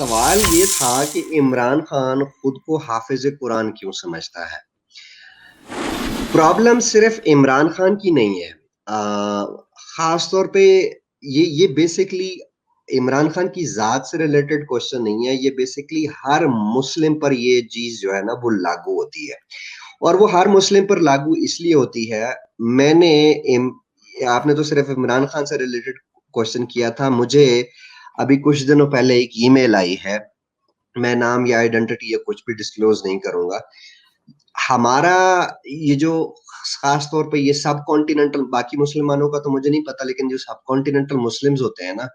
सवाल ये था कि इमरान खान खुद को हाफिज कुरान क्यों समझता है। प्रॉब्लम सिर्फ इमरान खान की नहीं है। खास तौर पे ये बेसिकली इमरान खान की जात से रिलेटेड क्वेश्चन नहीं है। ये बेसिकली हर मुस्लिम पर ये चीज जो है ना वो लागू होती है, और वो हर मुस्लिम पर लागू इसलिए होती है। मैंने इम, आपने तो सिर्फ इमरान खान से रिलेटेड क्वेश्चन किया था। मुझे अभी कुछ दिनों पहले एक ईमेल आई है। मैं नाम या आइडेंटिटी या कुछ भी डिस्क्लोज नहीं करूंगा। हमारा ये जो खास तौर पे ये सब कॉन्टिनेंटल, बाकी मुसलमानों का तो मुझे नहीं पता, लेकिन जो सब कॉन्टिनेंटल मुस्लिम्स होते हैं ना,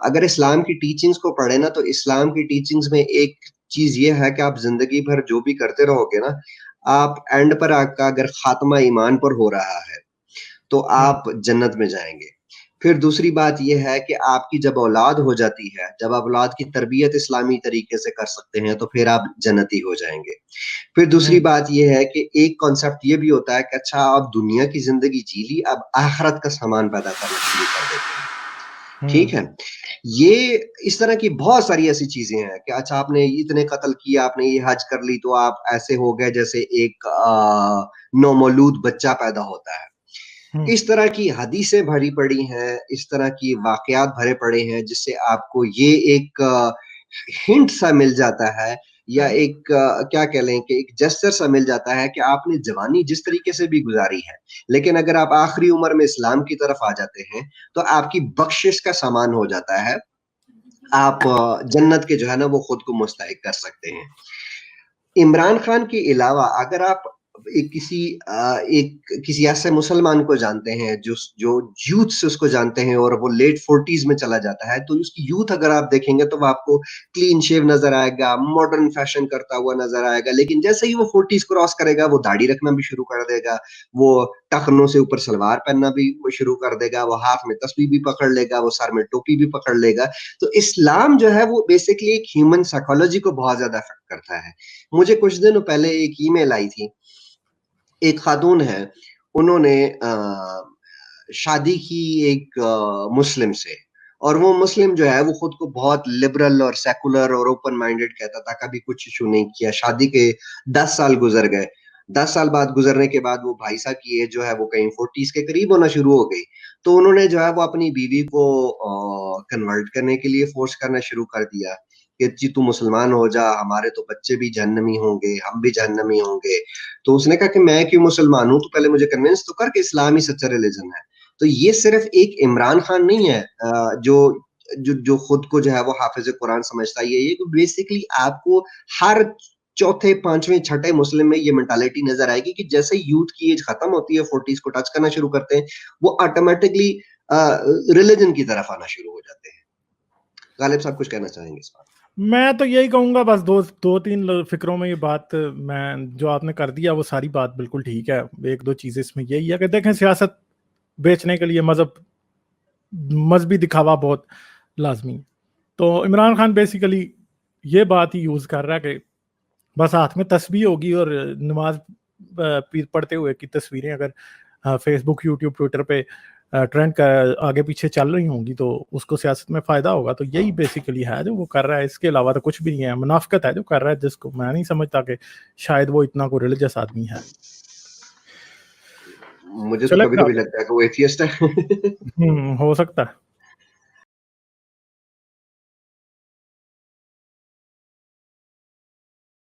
अगर इस्लाम की टीचिंग्स को पढ़े ना, तो इस्लाम की टीचिंग्स में एक चीज ये है कि आप जिंदगी भर जो भी करते रहोगे ना, आप एंड पर आपका अगर खात्मा ईमान पर हो रहा है तो आप जन्नत में जाएंगे। फिर दूसरी बात यह है कि आपकी जब औलाद हो जाती है, जब आप औलाद की तरबियत इस्लामी तरीके से कर सकते हैं, तो फिर आप जन्नती हो जाएंगे। फिर दूसरी बात यह है कि एक कॉन्सेप्ट ये भी होता है कि अच्छा, आप दुनिया की जिंदगी जी ली, अब आखिरत का सामान पैदा करना शुरू कर देते हैं। ठीक है। ये इस तरह की बहुत सारी ऐसी चीजें हैं कि अच्छा, आपने इतने कत्ल किए, आपने ये हज कर ली, तो आप ऐसे हो गए जैसे एक नौमौलूद बच्चा पैदा होता है। इस तरह की हदीसें भरी पड़ी हैं, इस तरह की वाकयात भरे पड़े हैं, जिससे आपको ये एक हिंट सा मिल जाता है, या एक क्या कह लें कि एक जेस्चर सा मिल जाता है कि आपने जवानी जिस तरीके से भी गुजारी है, लेकिन अगर आप आखिरी उम्र में इस्लाम की तरफ आ जाते हैं तो आपकी बख्शिश का सामान हो जाता है। आप जन्नत के जो है ना वो खुद को मुस्तहिक कर सकते हैं। इमरान खान के अलावा अगर आप एक किसी ऐसे मुसलमान को जानते हैं जो जो यूथ से उसको जानते हैं, और वो लेट 40s में चला जाता है, तो उसकी यूथ अगर आप देखेंगे तो वो आपको क्लीन शेव नजर आएगा, मॉडर्न फैशन करता हुआ नजर आएगा। लेकिन जैसे ही वो 40s क्रॉस करेगा, वो दाढ़ी रखना भी शुरू कर देगा, वो टखनों से ऊपर सलवार पहनना भी वो शुरू कर देगा, वो हाथ में तस्बीह भी पकड़ लेगा, वो सर में टोपी भी पकड़ लेगा। तो इस्लाम जो है वो बेसिकली एक ह्यूमन साइकोलॉजी को बहुत ज्यादा अफेक्ट करता है। मुझे कुछ दिनों पहले एक ईमेल आई थी। एक खातून है, उन्होंने शादी की एक मुस्लिम से, और वो मुस्लिम जो है वो खुद को बहुत लिबरल और सेकुलर और ओपन माइंडेड कहता था, कभी कुछ इशू नहीं किया। शादी के 10 साल गुजर गए। 10 साल बाद गुजरने के बाद वो भाई साहब की एज जो है वो कहीं 40s के करीब होना शुरू हो गई। तो उन्होंने जो है वो अपनी बीवी को कन्वर्ट करने के लिए फोर्स करना शुरू कर दिया कि जी तू मुसलमान हो जा, हमारे तो बच्चे भी जहन्नमी होंगे, हम भी जहन्नमी होंगे। तो उसने कहा कि मैं क्यों मुसलमान हूं, तो पहले मुझे कन्विंस तो कर कि इस्लाम ही सच्चा रिलीजन है। तो ये सिर्फ एक इमरान खान नहीं है जो जो जो खुद को जो है वो हाफिज कुरान समझता है। ये तो बेसिकली आपको हर चौथे पांचवें छठे मुस्लिम में ये मेंटालिटी नजर आएगी कि जैसे यूथ की एज खत्म होती है, 40s को टच करना शुरू करते हैं, वो ऑटोमेटिकली रिलीजन की तरफ आना शुरू हो जाते हैं। गालिब साहब कुछ कहना चाहेंगे इस बात? मैं तो यही कहूंगा, बस दो तीन फिक्रों में ये बात मैं जो आपने कर दिया वो सारी बात बिल्कुल ठीक है। एक दो चीजें इसमें यही है कि देखें, सियासत बेचने के लिए मजहबी दिखावा बहुत लाजमी है। तो इमरान खान बेसिकली ये बात ही यूज कर रहा है कि बस हाथ में तस्बीह होगी और नमाज पढ़ते हुए की तस्वीरें अगर फेसबुक, यूट्यूब, ट्विटर पे ट्रेंड का आगे पीछे चल रही होंगी तो उसको सियासत में फायदा होगा। तो यही बेसिकली है जो वो कर रहा है, इसके अलावा तो कुछ भी नहीं है। मुनाफिकत है जो कर रहा है, जिसको मैं नहीं समझता कि शायद वो इतना को रिलीजियस आदमी है। मुझे तो कभी चलेगा, कभी लगता है कि वो एथियस्ट है। हो सकता है।